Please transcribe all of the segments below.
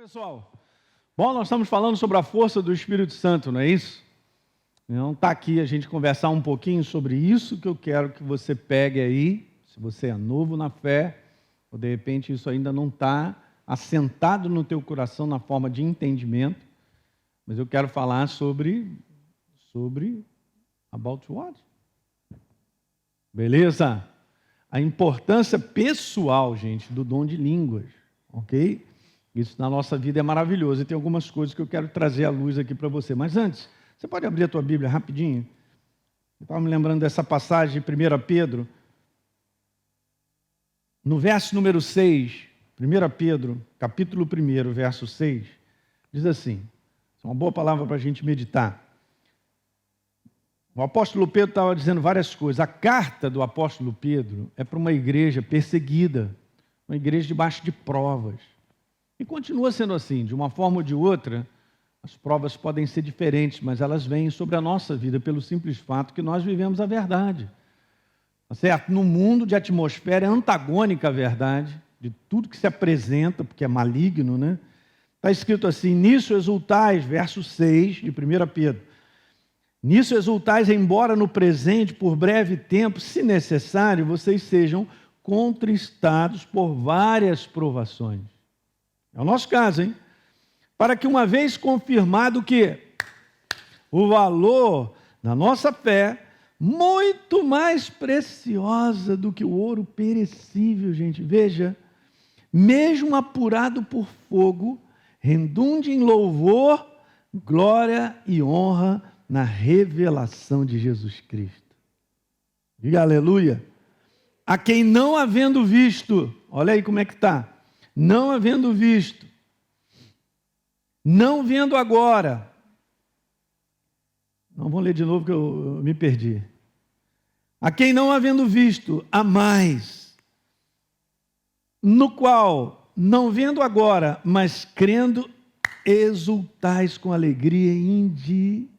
Pessoal, bom, nós estamos falando sobre a força do Espírito Santo, não é isso? Então está aqui a gente conversar um pouquinho sobre isso que eu quero que você pegue aí, se você é novo na fé, ou de repente isso ainda não está assentado no teu coração na forma de entendimento, mas eu quero falar sobre about what? Beleza? A importância pessoal, gente, do dom de línguas, ok? Isso na nossa vida é maravilhoso. E tem algumas coisas que eu quero trazer à luz aqui para você. Mas antes, você pode abrir a tua Bíblia rapidinho? Eu estava me lembrando dessa passagem de 1 Pedro. No verso número 6, 1 Pedro, capítulo 1, verso 6, diz assim, é uma boa palavra para a gente meditar. O apóstolo Pedro estava dizendo várias coisas. A carta do apóstolo Pedro é para uma igreja perseguida, uma igreja debaixo de provas. E continua sendo assim, de uma forma ou de outra, as provas podem ser diferentes, mas elas vêm sobre a nossa vida pelo simples fato que nós vivemos a verdade. Tá certo? No mundo de atmosfera antagônica à verdade, de tudo que se apresenta, porque é maligno, né? Está escrito assim, nisso exultais, verso 6 de 1 Pedro. Nisso exultais, embora no presente, por breve tempo, se necessário, vocês sejam contristados por várias provações. É o nosso caso, hein? Para que uma vez confirmado que o valor da nossa fé, muito mais preciosa do que o ouro perecível, gente, veja, mesmo apurado por fogo, redunde em louvor, glória e honra na revelação de Jesus Cristo. Diga aleluia. A quem não havendo visto, olha aí como é que está. Não havendo visto, não vendo agora. Não vou ler de novo que eu me perdi. A quem não havendo visto, a mais, no qual, não vendo agora, mas crendo, exultais com alegria indizível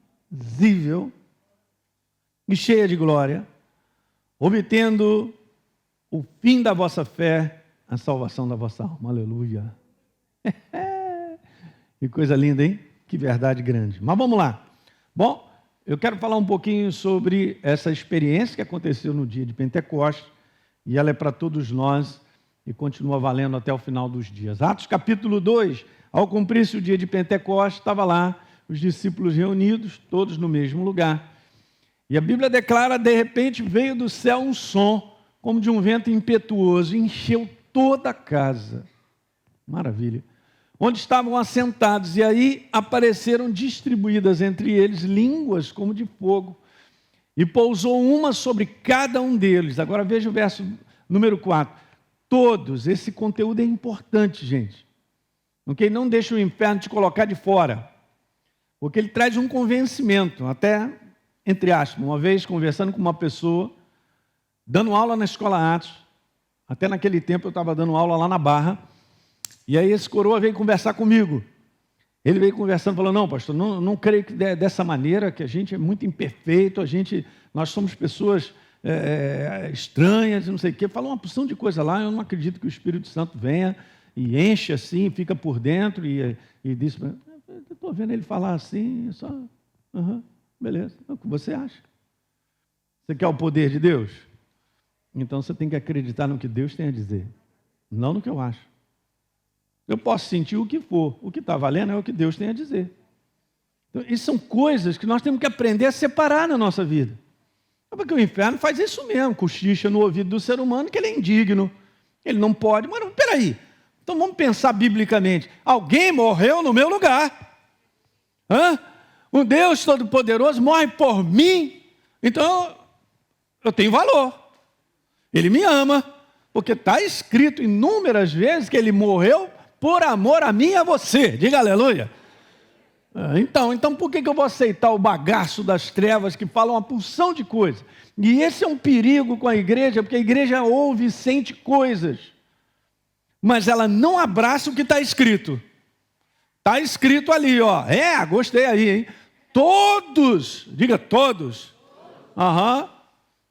e cheia de glória, obtendo o fim da vossa fé, a salvação da vossa alma. Aleluia. Que coisa linda, hein? Que verdade grande. Mas vamos lá. Bom, eu quero falar um pouquinho sobre essa experiência que aconteceu no dia de Pentecostes, e ela é para todos nós e continua valendo até o final dos dias. Atos capítulo 2, ao cumprir-se o dia de Pentecostes, estava lá os discípulos reunidos, todos no mesmo lugar. E a Bíblia declara, de repente veio do céu um som, como de um vento impetuoso, e encheu toda a casa. Maravilha. Onde estavam assentados, e aí apareceram distribuídas entre eles línguas como de fogo, e pousou uma sobre cada um deles. Agora veja o verso número 4. Todos, esse conteúdo é importante, gente. Ok? Não deixa o inferno te colocar de fora, porque ele traz um convencimento, até, entre aspas, uma vez conversando com uma pessoa, dando aula na escola Atos. Até naquele tempo eu estava dando aula lá na Barra, e aí esse coroa veio conversar comigo. Ele veio conversando, falou, não, pastor, não creio que dessa maneira, que a gente é muito imperfeito, nós somos pessoas estranhas, não sei o quê. Falou uma porção de coisa lá, eu não acredito que o Espírito Santo venha e enche assim, fica por dentro, e disse, estou vendo ele falar assim, só, beleza, é o que você acha? Você quer o poder de Deus? Então você tem que acreditar no que Deus tem a dizer, não no que eu acho. Eu posso sentir o que for, o que está valendo é o que Deus tem a dizer. Então, isso são coisas que nós temos que aprender a separar na nossa vida. Porque o inferno faz isso mesmo, cochicha no ouvido do ser humano que ele é indigno, ele não pode. Mas peraí, então vamos pensar biblicamente. Alguém morreu no meu lugar. O Deus Todo-Poderoso morre por mim, então eu tenho valor. Ele me ama, porque está escrito inúmeras vezes que ele morreu por amor a mim e a você. Diga aleluia. Então por que eu vou aceitar o bagaço das trevas que falam uma porção de coisas? E esse é um perigo com a igreja, porque a igreja ouve e sente coisas, mas ela não abraça o que está escrito. Está escrito ali, ó. Gostei aí, hein? Todos, diga todos.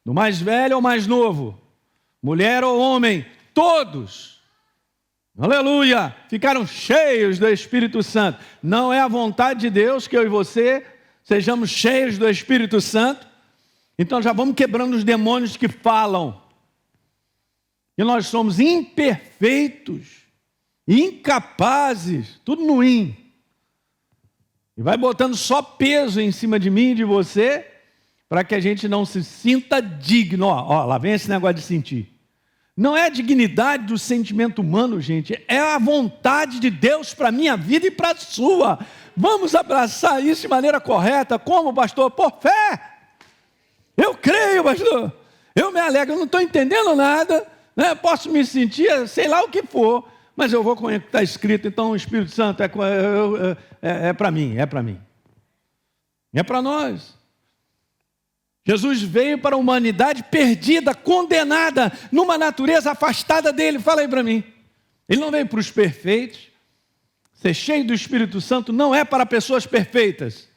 Do mais velho ao mais novo, mulher ou homem, todos Aleluia! Ficaram cheios do Espírito Santo. Não é a vontade de Deus que eu e você sejamos cheios do Espírito Santo. Então já vamos quebrando os demônios que falam. Que nós somos imperfeitos, incapazes, tudo no in. E vai botando só peso em cima de mim e de você, para que a gente não se sinta digno. Ó, lá vem esse negócio de sentir. Não é a dignidade do sentimento humano, gente, é a vontade de Deus para a minha vida e para a sua. Vamos abraçar isso de maneira correta. Como, pastor? Por fé. Eu creio, pastor. Eu me alegro, eu não estou entendendo nada, né? Posso me sentir, sei lá o que for, mas eu vou com o que está escrito. Então o Espírito Santo é para mim, é para mim. É para nós. Jesus veio para a humanidade perdida, condenada, numa natureza afastada dele. Fala aí para mim. Ele não veio para os perfeitos. Ser cheio do Espírito Santo não é para pessoas perfeitas.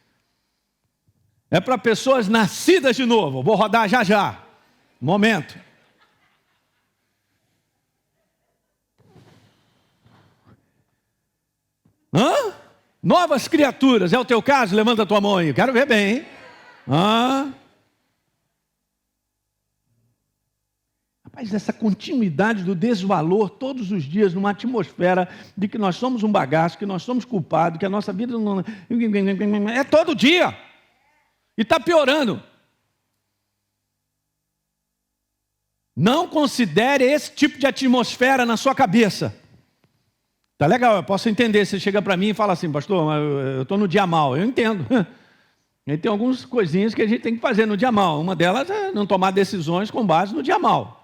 É para pessoas nascidas de novo. Vou rodar já já. Momento. Novas criaturas. É o teu caso? Levanta a tua mão aí. Quero ver bem, hein? Rapaz, essa continuidade do desvalor todos os dias numa atmosfera de que nós somos um bagaço, que nós somos culpados, que a nossa vida não... É todo dia. E está piorando. Não considere esse tipo de atmosfera na sua cabeça. Tá legal, eu posso entender. Você chega para mim e fala assim, pastor, eu estou no dia mal. Eu entendo. E tem algumas coisinhas que a gente tem que fazer no dia mal. Uma delas é não tomar decisões com base no dia mal.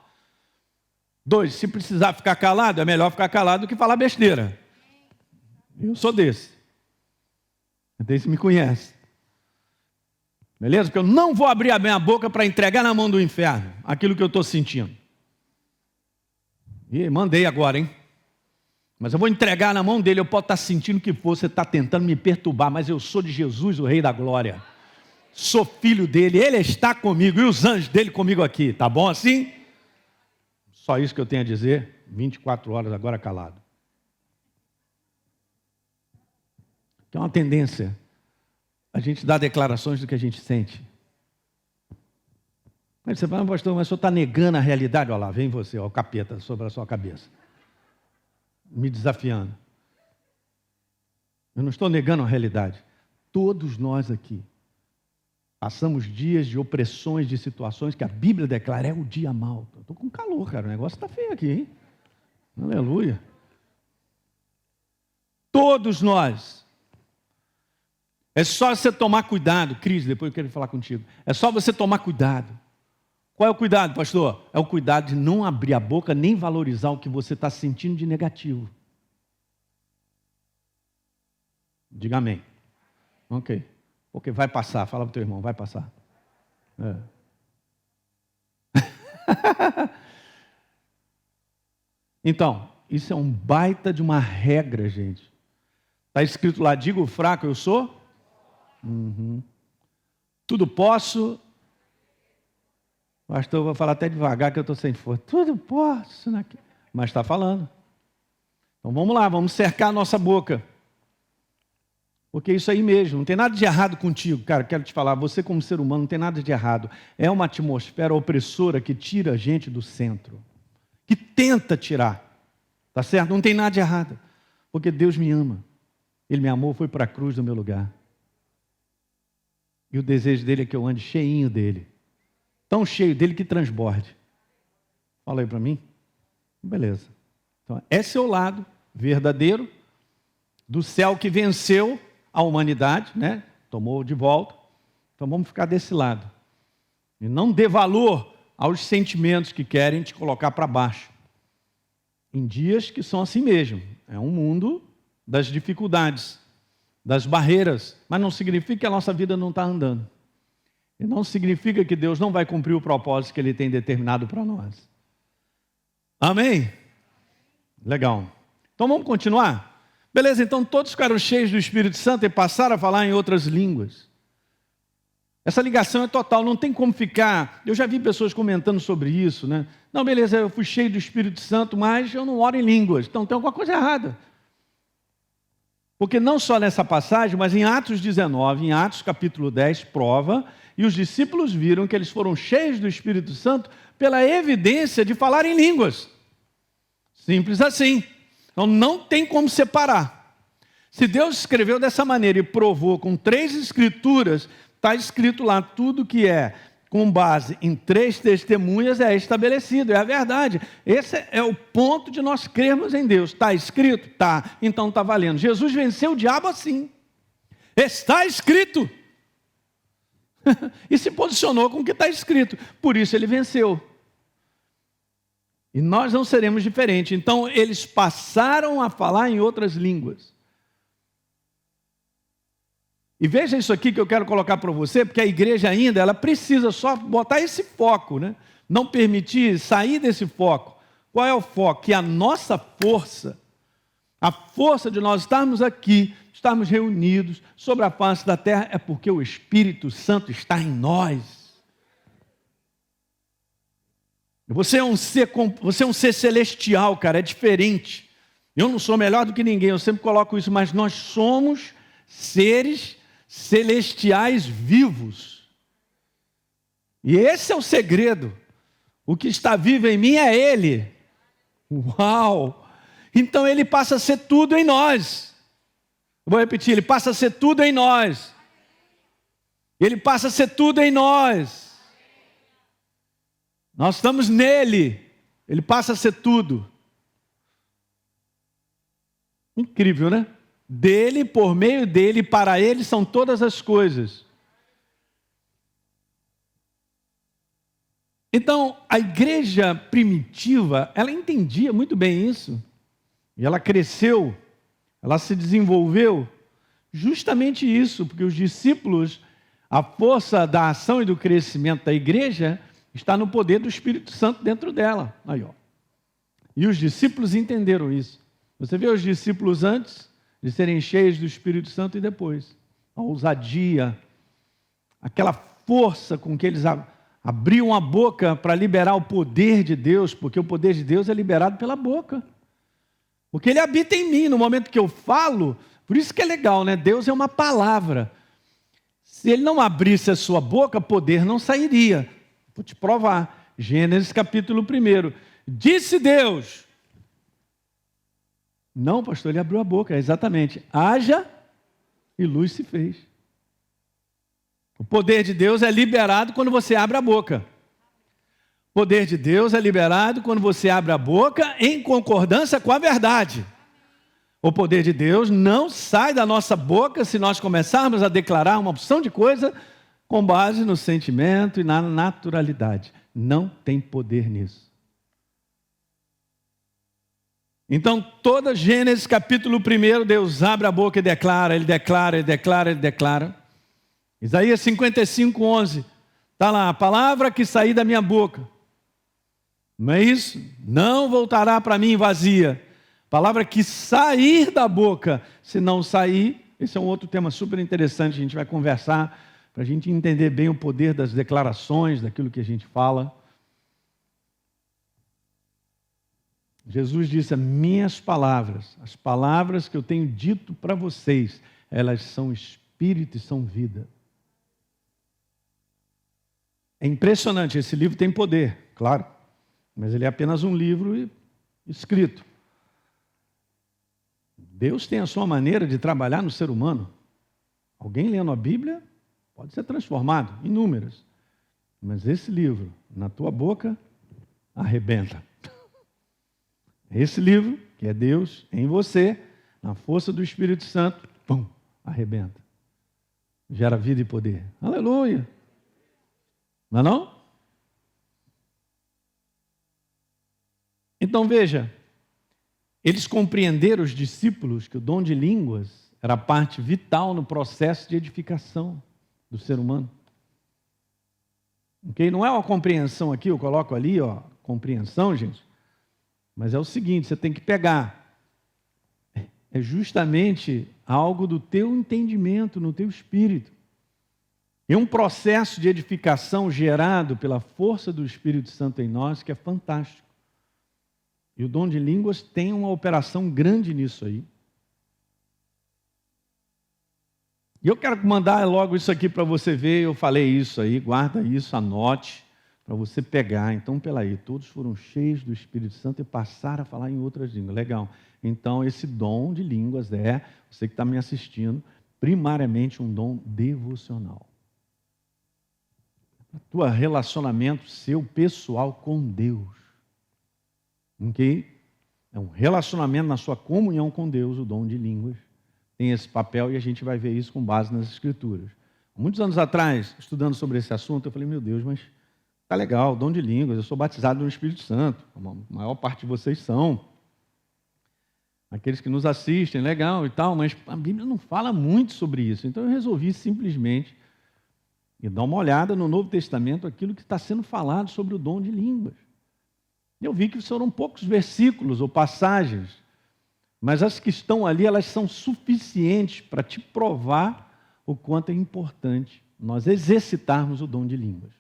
2, se precisar ficar calado, é melhor ficar calado do que falar besteira. Eu sou desse. Até se me conhece. Beleza? Porque eu não vou abrir a minha boca para entregar na mão do inferno aquilo que eu estou sentindo. E mandei agora, hein? Mas eu vou entregar na mão dele. Eu posso estar sentindo o que for, você está tentando me perturbar, mas eu sou de Jesus, o Rei da Glória. Sou filho dele, ele está comigo e os anjos dele comigo aqui. Tá bom assim? Só isso que eu tenho a dizer, 24 horas agora calado. Que é uma tendência a gente dar declarações do que a gente sente. Mas você fala, pastor, mas o senhor está negando a realidade? Olha lá, vem você, ó, o capeta sobre a sua cabeça. Me desafiando. Eu não estou negando a realidade. Todos nós aqui passamos dias de opressões, de situações que a Bíblia declara, é o dia mau. Eu estou com calor, cara, o negócio está feio aqui, hein? Aleluia. Todos nós. É só você tomar cuidado, Cris, depois eu quero falar contigo. É só você tomar cuidado. Qual é o cuidado, pastor? É o cuidado de não abrir a boca, nem valorizar o que você está sentindo de negativo. Diga amém. Ok. Porque vai passar, fala para o teu irmão, vai passar. Então, isso é um baita de uma regra, gente. Está escrito lá, digo fraco eu sou? Tudo posso. Pastor, eu vou falar até devagar que eu estou sem força. Tudo posso. Mas está falando. Então vamos lá, vamos cercar a nossa boca. Porque é isso aí mesmo, não tem nada de errado contigo, cara, quero te falar, você como ser humano não tem nada de errado. É uma atmosfera opressora que tira a gente do centro, que tenta tirar, tá certo? Não tem nada de errado, porque Deus me ama. Ele me amou, foi para a cruz no meu lugar. E o desejo dele é que eu ande cheinho dele, tão cheio dele que transborde. Fala aí para mim. Beleza. Então, esse é o lado verdadeiro do céu que venceu a humanidade, né? Tomou de volta. Então vamos ficar desse lado. E não dê valor aos sentimentos que querem te colocar para baixo. Em dias que são assim mesmo. É um mundo das dificuldades, das barreiras. Mas não significa que a nossa vida não está andando. E não significa que Deus não vai cumprir o propósito que Ele tem determinado para nós. Amém? Legal. Então vamos continuar? Beleza, então todos ficaram cheios do Espírito Santo e passaram a falar em outras línguas. Essa ligação é total, não tem como ficar. Eu já vi pessoas comentando sobre isso, né? Não, beleza, eu fui cheio do Espírito Santo, mas eu não oro em línguas. Então tem alguma coisa errada. Porque não só nessa passagem, mas em Atos 19, em Atos capítulo 10, prova, e os discípulos viram que eles foram cheios do Espírito Santo pela evidência de falar em línguas. Simples assim. Então não tem como separar. Se Deus escreveu dessa maneira e provou com 3 escrituras, está escrito lá tudo que é com base em 3 testemunhas é estabelecido, é a verdade. Esse é o ponto de nós crermos em Deus. Está escrito? Está. Então está valendo. Jesus venceu o diabo assim. Está escrito. E se posicionou com o que está escrito. Por isso ele venceu. E nós não seremos diferentes. Então eles passaram a falar em outras línguas. E veja isso aqui que eu quero colocar para você, porque a igreja ainda, ela precisa só botar esse foco, né? Não permitir sair desse foco. Qual é o foco? Que a nossa força, a força de nós estarmos aqui, estarmos reunidos sobre a face da terra, é porque o Espírito Santo está em nós. Você é um ser celestial, cara, é diferente. Eu não sou melhor do que ninguém, eu sempre coloco isso, mas nós somos seres celestiais vivos. E esse é o segredo. O que está vivo em mim é Ele. Uau! Então Ele passa a ser tudo em nós. Eu vou repetir, Ele passa a ser tudo em nós. Ele passa a ser tudo em nós. Nós estamos nele. Ele passa a ser tudo. Incrível, né? Dele, por meio dele, para ele são todas as coisas. Então, a igreja primitiva, ela entendia muito bem isso. E ela cresceu, ela se desenvolveu. Justamente isso, porque os discípulos, a força da ação e do crescimento da igreja está no poder do Espírito Santo dentro dela. Aí, ó. E os discípulos entenderam isso. Você vê os discípulos antes de serem cheios do Espírito Santo e depois. A ousadia, aquela força com que eles abriam a boca para liberar o poder de Deus, porque o poder de Deus é liberado pela boca. Porque Ele habita em mim, no momento que eu falo, por isso que é legal, né? Deus é uma palavra. Se Ele não abrisse a sua boca, poder não sairia. Vou te provar. Gênesis capítulo 1. Disse Deus... Não, pastor, ele abriu a boca, exatamente. Haja e luz se fez. O poder de Deus é liberado quando você abre a boca. O poder de Deus é liberado quando você abre a boca em concordância com a verdade. O poder de Deus não sai da nossa boca se nós começarmos a declarar uma opção de coisa com base no sentimento e na naturalidade. Não tem poder nisso. Então, toda Gênesis capítulo 1, Deus abre a boca e declara, Ele declara, Ele declara, Ele declara. Isaías 55, 11, está lá, a palavra que sair da minha boca, não é isso? Não voltará para mim vazia. Palavra que sair da boca, se não sair, esse é um outro tema super interessante, a gente vai conversar, para a gente entender bem o poder das declarações, daquilo que a gente fala. Jesus disse, minhas palavras, as palavras que eu tenho dito para vocês, elas são espírito e são vida. É impressionante, esse livro tem poder, claro, mas ele é apenas um livro escrito. Deus tem a sua maneira de trabalhar no ser humano. Alguém lendo a Bíblia pode ser transformado, inúmeras. Mas esse livro, na tua boca, arrebenta. Esse livro, que é Deus em você, na força do Espírito Santo, pum, arrebenta. Gera vida e poder. Aleluia! Não é não? Então veja, eles compreenderam, os discípulos, que o dom de línguas era parte vital no processo de edificação do ser humano. Okay? Não é uma compreensão aqui, eu coloco ali, ó, compreensão, gente. Mas é o seguinte, você tem que pegar. É justamente algo do teu entendimento, no teu espírito. É um processo de edificação gerado pela força do Espírito Santo em nós que é fantástico. E o dom de línguas tem uma operação grande nisso aí. E eu quero mandar logo isso aqui para você ver. Eu falei isso aí, guarda isso, anote, para você pegar. Então, pela aí, todos foram cheios do Espírito Santo e passaram a falar em outras línguas. Legal. Então, esse dom de línguas é, você que está me assistindo, primariamente um dom devocional. O teu relacionamento seu pessoal com Deus. Ok? É um relacionamento na sua comunhão com Deus, o dom de línguas. Tem esse papel e a gente vai ver isso com base nas Escrituras. Muitos anos atrás, estudando sobre esse assunto, eu falei, meu Deus, mas tá legal, dom de línguas, eu sou batizado no Espírito Santo, a maior parte de vocês são. Aqueles que nos assistem, legal e tal, mas a Bíblia não fala muito sobre isso. Então eu resolvi simplesmente dar uma olhada no Novo Testamento, aquilo que está sendo falado sobre o dom de línguas. Eu vi que foram poucos versículos ou passagens, mas as que estão ali, elas são suficientes para te provar o quanto é importante nós exercitarmos o dom de línguas.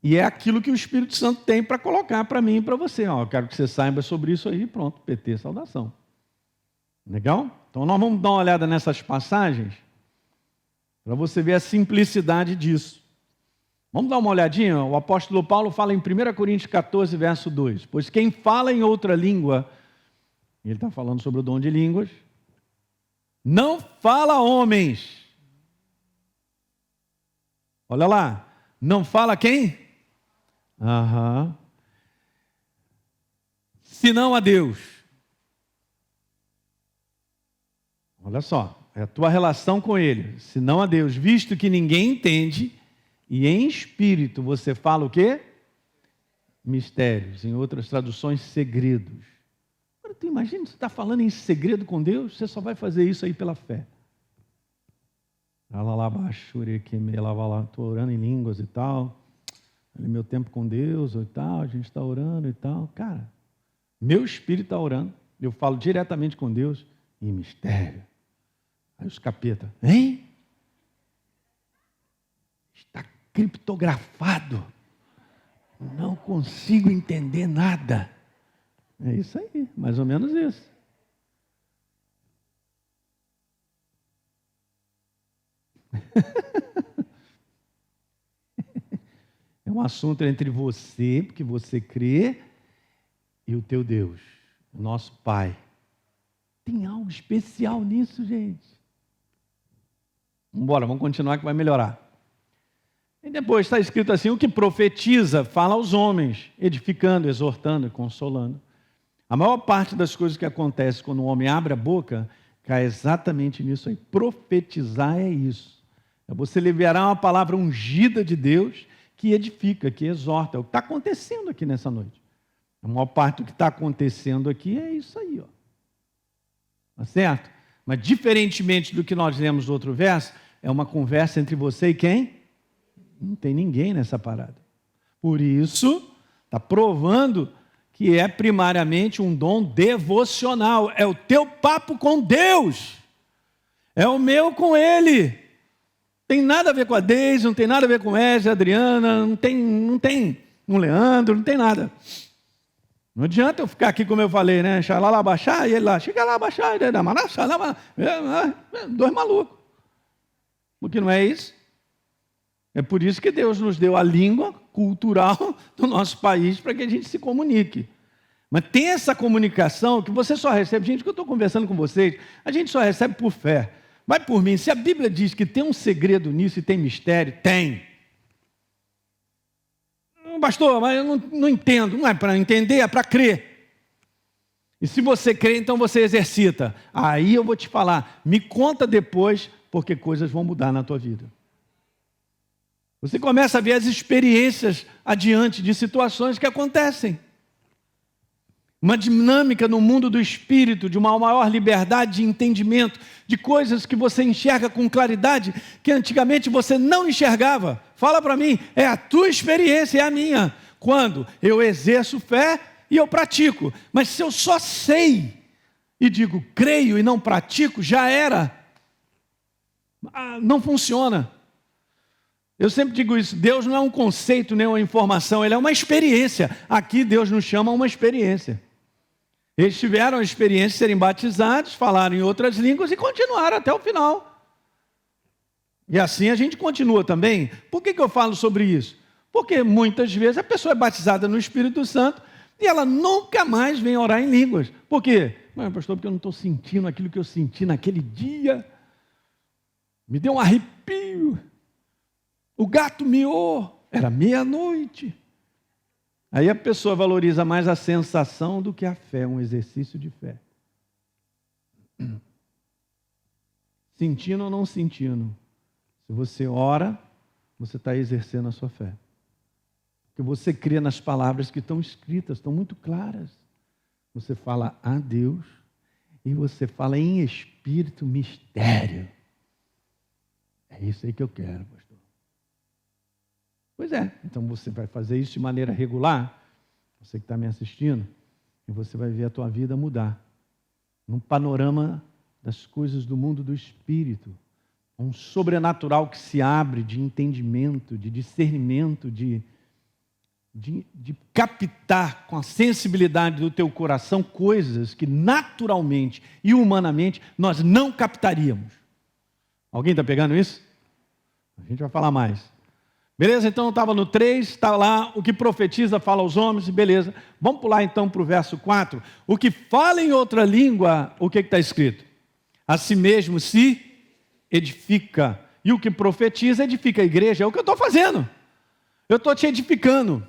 E é aquilo que o Espírito Santo tem para colocar para mim e para você. Eu quero que você saiba sobre isso aí, pronto, PT, saudação. Legal? Então nós vamos dar uma olhada nessas passagens para você ver a simplicidade disso. Vamos dar uma olhadinha? O apóstolo Paulo fala em 1 Coríntios 14, verso 2. Pois quem fala em outra língua, ele está falando sobre o dom de línguas, não fala a homens. Olha lá, não fala quem? Senão a Deus. Olha só, é a tua relação com Ele, senão a Deus, visto que ninguém entende, e em espírito você fala o quê? Mistérios, em outras traduções, segredos. Agora tu imagina, você está falando em segredo com Deus, você só vai fazer isso aí pela fé. Estou orando em línguas e tal, meu tempo com Deus e tal, a gente está orando e tal. Cara, meu espírito está orando, eu falo diretamente com Deus em mistério. Aí os capeta, hein? Está criptografado, não consigo entender nada. É isso aí, mais ou menos isso. É um assunto entre você, porque você crê, e o teu Deus, o nosso Pai. Tem algo especial nisso, gente. Vamos continuar que vai melhorar. E depois está escrito assim, o que profetiza fala aos homens, edificando, exortando e consolando. A maior parte das coisas que acontecem quando o homem abre a boca, cai exatamente nisso aí. Profetizar é isso. É você liberar uma palavra ungida de Deus que edifica, que exorta. É o que está acontecendo aqui nessa noite. A maior parte do que está acontecendo aqui é isso aí, ó. Tá certo? Mas diferentemente do que nós lemos no outro verso, é uma conversa entre você e quem? Não tem ninguém nessa parada. Por isso, está provando que é primariamente um dom devocional. É o teu papo com Deus. É o meu com Ele. Tem nada a ver com a Deise, não tem nada a ver com Eze, a Adriana, não tem com o Leandro, não tem nada. Não adianta eu ficar aqui como eu falei, né? Xalá baixar, e ele lá, chega lá baixar, dois malucos. Porque não é isso? É por isso que Deus nos deu a língua cultural do nosso país para que a gente se comunique. Mas tem essa comunicação que você só recebe, gente, que eu estou conversando com vocês, a gente só recebe por fé. Vai por mim, se a Bíblia diz que tem um segredo nisso e tem mistério, tem. Pastor, mas eu não entendo, não é para entender, é para crer. E se você crê, então você exercita. Aí eu vou te falar, me conta depois, porque coisas vão mudar na tua vida. Você começa a ver as experiências adiante de situações que acontecem. Uma dinâmica no mundo do espírito, de uma maior liberdade de entendimento, de coisas que você enxerga com claridade, que antigamente você não enxergava. Fala para mim, é a tua experiência, é a minha. Quando eu exerço fé e eu pratico. Mas se eu só sei e digo creio e não pratico, já era. Não funciona. Eu sempre digo isso, Deus não é um conceito nem uma informação, Ele é uma experiência. Aqui Deus nos chama a uma experiência. Eles tiveram a experiência de serem batizados, falaram em outras línguas e continuaram até o final. E assim a gente continua também. Por que eu falo sobre isso? Porque muitas vezes a pessoa é batizada no Espírito Santo e ela nunca mais vem orar em línguas. Por quê? Mas, pastor, porque eu não estou sentindo aquilo que eu senti naquele dia. Me deu um arrepio. O gato miou. Era meia-noite. Aí a pessoa valoriza mais a sensação do que a fé, um exercício de fé. Sentindo ou não sentindo. Se você ora, você está exercendo a sua fé. Porque você crê nas palavras que estão escritas, estão muito claras. Você fala a Deus e você fala em espírito mistério. É isso aí que eu quero, pastor. Pois é, então você vai fazer isso de maneira regular, você que está me assistindo, e você vai ver a tua vida mudar. Num panorama das coisas do mundo do espírito. Um sobrenatural que se abre de entendimento, de discernimento, de captar com a sensibilidade do teu coração coisas que naturalmente e humanamente nós não captaríamos. Alguém está pegando isso? A gente vai falar mais. Beleza? Então eu estava no 3, está lá, o que profetiza fala aos homens, beleza. Vamos pular então para o verso 4. O que fala em outra língua, o que está escrito? A si mesmo se edifica. E o que profetiza, edifica a igreja. É o que eu estou fazendo. Eu estou te edificando.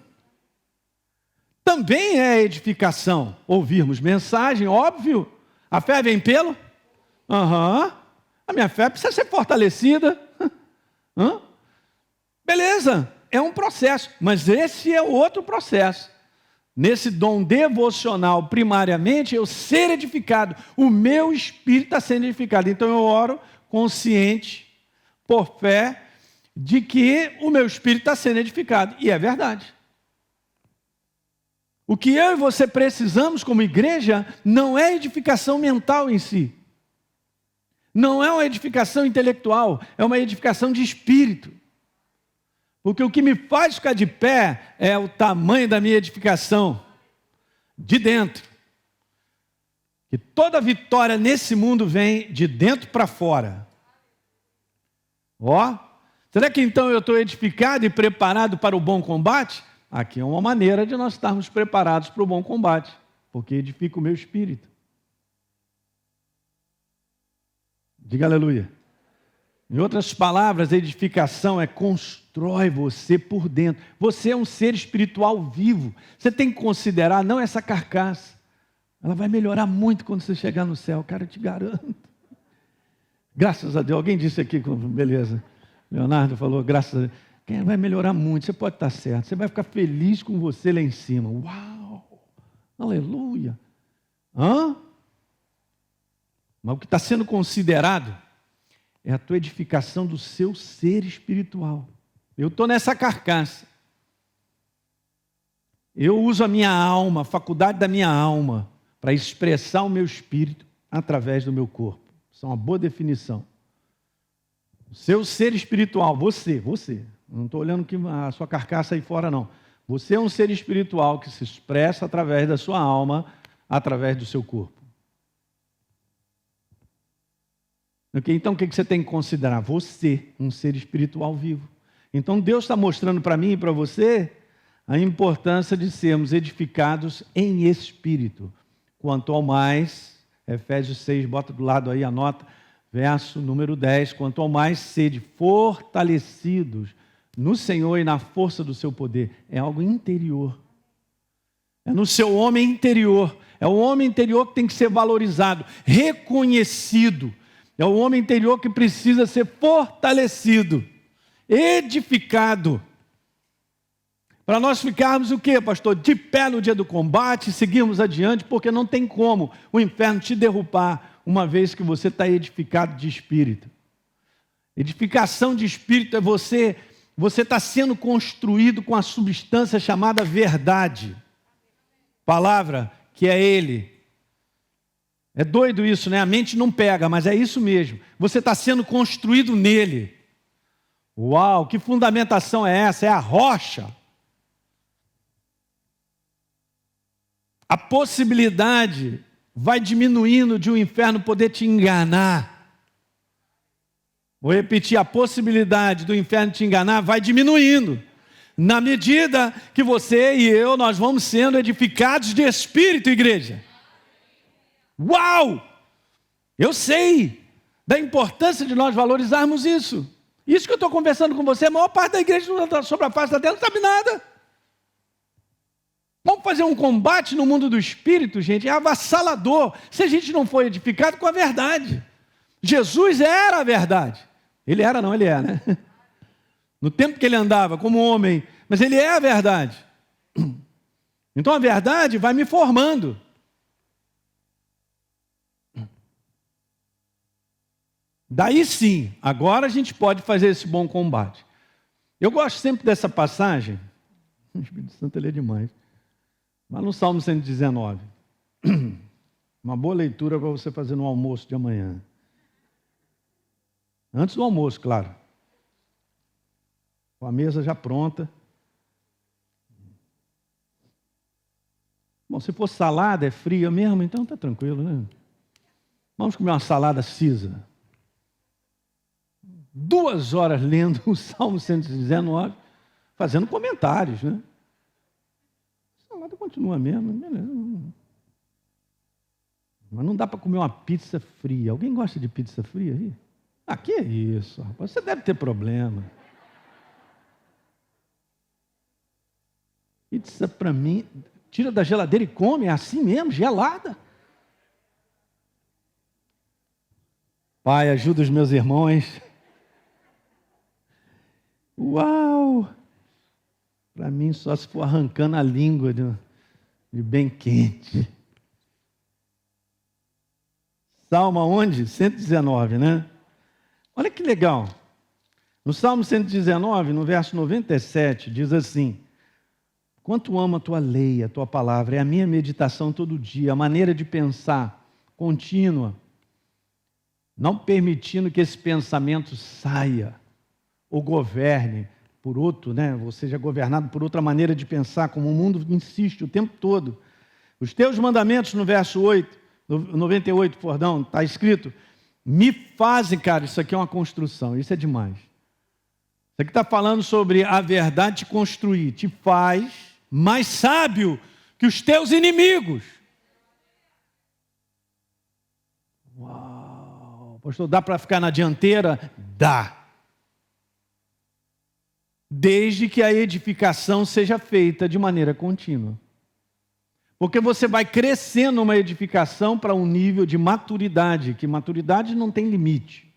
Também é edificação. Ouvirmos mensagem, óbvio. A fé vem pelo? A minha fé precisa ser fortalecida. Beleza, é um processo. Mas esse é outro processo. Nesse dom devocional, primariamente, eu ser edificado. O meu espírito está sendo edificado. Então eu oro consciente, por fé, de que o meu espírito está sendo edificado. E é verdade. O que eu e você precisamos como igreja não é edificação mental em si. Não é uma edificação intelectual, é uma edificação de espírito. Porque o que me faz ficar de pé é o tamanho da minha edificação de dentro. Que toda vitória nesse mundo vem de dentro para fora. Será que então eu estou edificado e preparado para o bom combate? Aqui é uma maneira de nós estarmos preparados para o bom combate, porque edifica o meu espírito. Diga aleluia. Em outras palavras, a edificação constrói você por dentro. Você é um ser espiritual vivo. Você tem que considerar não essa carcaça. Ela vai melhorar muito quando você chegar no céu, cara, eu te garanto. Graças a Deus. Alguém disse aqui, beleza. Leonardo falou, graças a Deus. Vai melhorar muito, você pode estar certo. Você vai ficar feliz com você lá em cima. Uau! Aleluia! Mas o que está sendo considerado é a tua edificação do seu ser espiritual. Eu estou nessa carcaça. Eu uso a minha alma, a faculdade da minha alma, para expressar o meu espírito através do meu corpo. Isso é uma boa definição. O seu ser espiritual, você. Não estou olhando que a sua carcaça aí fora, não. Você é um ser espiritual que se expressa através da sua alma, através do seu corpo. Okay? Então, o que você tem que considerar? Você, um ser espiritual vivo. Então, Deus está mostrando para mim e para você a importância de sermos edificados em espírito. Quanto ao mais, Efésios 6, bota do lado aí, anota, verso número 10, quanto ao mais sede fortalecidos no Senhor e na força do seu poder. É algo interior. É no seu homem interior. É o homem interior que tem que ser valorizado, reconhecido. É o homem interior que precisa ser fortalecido, edificado. Para nós ficarmos o quê, pastor? De pé no dia do combate, seguirmos adiante, porque não tem como o inferno te derrubar, uma vez que você está edificado de espírito. Edificação de espírito é você está sendo construído com a substância chamada verdade. Palavra que é Ele. É doido isso, né? A mente não pega, mas é isso mesmo. Você está sendo construído nele. Uau, que fundamentação é essa? É a rocha. A possibilidade vai diminuindo de um inferno poder te enganar. Vou repetir, a possibilidade do inferno te enganar vai diminuindo. Na medida que você e eu, nós vamos sendo edificados de espírito, igreja. Uau! Eu sei da importância de nós valorizarmos isso. Isso que eu estou conversando com você, a maior parte da igreja sobre a face da terra não sabe nada. Vamos fazer um combate no mundo do espírito, gente, é avassalador, se a gente não for edificado com a verdade. Jesus era a verdade. Ele era, não, ele é, né? No tempo que ele andava como homem, mas ele é a verdade. Então a verdade vai me formando. Daí sim, agora a gente pode fazer esse bom combate. Eu gosto sempre dessa passagem, o Espírito Santo ele é demais, mas no Salmo 119, uma boa leitura para você fazer no almoço de amanhã. Antes do almoço, claro. Com a mesa já pronta. Bom, se for salada, é fria mesmo, então está tranquilo, né? Vamos comer uma salada Caesar. 2 horas lendo o Salmo 119, fazendo comentários, né? A salada continua mesmo, beleza. Mas não dá para comer uma pizza fria. Alguém gosta de pizza fria aí? Ah, que é isso, rapaz? Você deve ter problema. Pizza para mim, tira da geladeira e come, é assim mesmo, gelada. Pai, ajuda os meus irmãos. Uau! Para mim, só se for arrancando a língua de bem quente. Salmo onde? 119, né? Olha que legal. No Salmo 119, no verso 97, diz assim: quanto amo a tua lei, a tua palavra, é a minha meditação todo dia, a maneira de pensar contínua, não permitindo que esse pensamento saia ou governe por outro, né? Ou seja, governado por outra maneira de pensar, como o mundo insiste o tempo todo. Os teus mandamentos, no verso 98, está escrito, me fazem, cara, isso aqui é uma construção, isso é demais. Isso aqui está falando sobre a verdade te construir, te faz mais sábio que os teus inimigos. Uau! Pastor, dá para ficar na dianteira? Dá. Desde que a edificação seja feita de maneira contínua. Porque você vai crescendo uma edificação para um nível de maturidade, que maturidade não tem limite.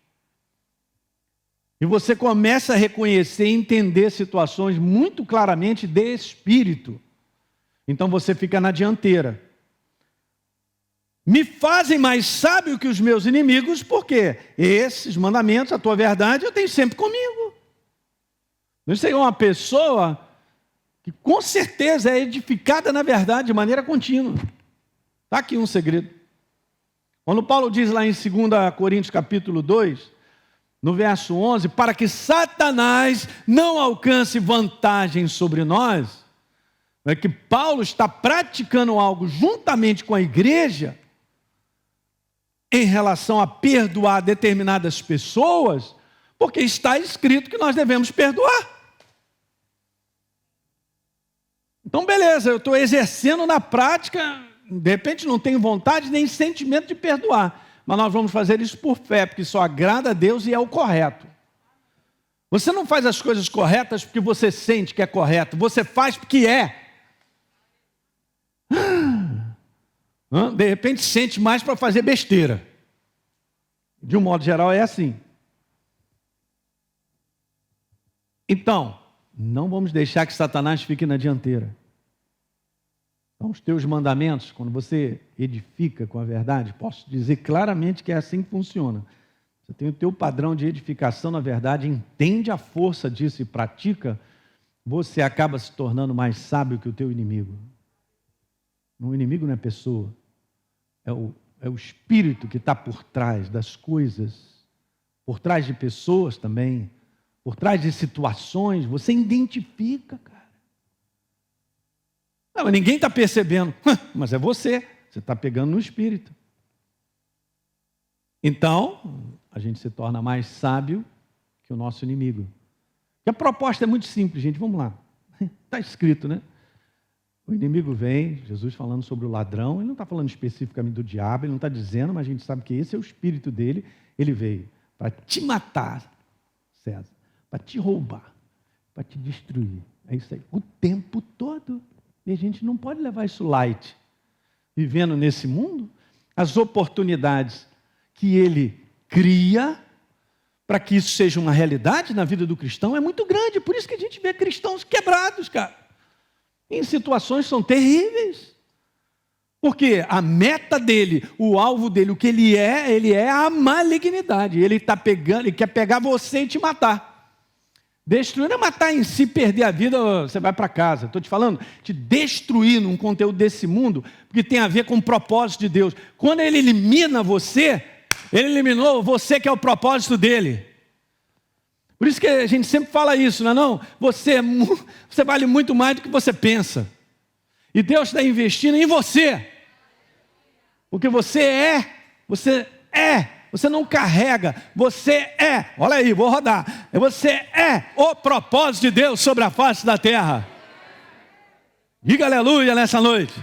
E você começa a reconhecer e entender situações muito claramente de espírito. Então você fica na dianteira. Me fazem mais sábio que os meus inimigos, porque esses mandamentos, a tua verdade, eu tenho sempre comigo. Você é uma pessoa que com certeza é edificada na verdade de maneira contínua. Está aqui um segredo. Quando Paulo diz lá em 2 Coríntios capítulo 2, no verso 11, para que Satanás não alcance vantagem sobre nós, é que Paulo está praticando algo juntamente com a igreja em relação a perdoar determinadas pessoas, porque está escrito que nós devemos perdoar. Então, beleza, eu estou exercendo na prática, de repente não tenho vontade nem sentimento de perdoar, mas nós vamos fazer isso por fé, porque isso agrada a Deus e é o correto. Você não faz as coisas corretas porque você sente que é correto, você faz porque é. De repente sente mais para fazer besteira. De um modo geral é assim. Então, não vamos deixar que Satanás fique na dianteira. Então, os teus mandamentos, quando você edifica com a verdade, posso dizer claramente que é assim que funciona. Você tem o teu padrão de edificação na verdade, entende a força disso e pratica, você acaba se tornando mais sábio que o teu inimigo. O inimigo não é pessoa, é o é o Espírito que está por trás das coisas, por trás de pessoas também, por trás de situações, você identifica, cara. Não, mas ninguém está percebendo, mas é você está pegando no Espírito. Então, a gente se torna mais sábio que o nosso inimigo. E a proposta é muito simples, gente, vamos lá. Está escrito, né? O inimigo vem, Jesus falando sobre o ladrão, ele não está falando especificamente do diabo, ele não está dizendo, mas a gente sabe que esse é o espírito dele, ele veio para te matar, César, para te roubar, para te destruir. É isso aí, o tempo todo. E a gente não pode levar isso light. Vivendo nesse mundo, as oportunidades que ele cria para que isso seja uma realidade na vida do cristão é muito grande. Por isso que a gente vê cristãos quebrados, cara. Em situações que são terríveis. Porque a meta dele, o alvo dele, o que ele é a malignidade. Ele está pegando, ele quer pegar você e te matar. Destruir não é matar em si, perder a vida, você vai para casa. Estou te falando, te destruir num conteúdo desse mundo, porque tem a ver com o propósito de Deus. Quando ele elimina você, ele eliminou você que é o propósito dele. Por isso que a gente sempre fala isso, não é não? Você vale muito mais do que você pensa. E Deus está investindo em você. Porque você não carrega, você é, olha aí, vou rodar. Você é o propósito de Deus sobre a face da terra. Diga aleluia nessa noite.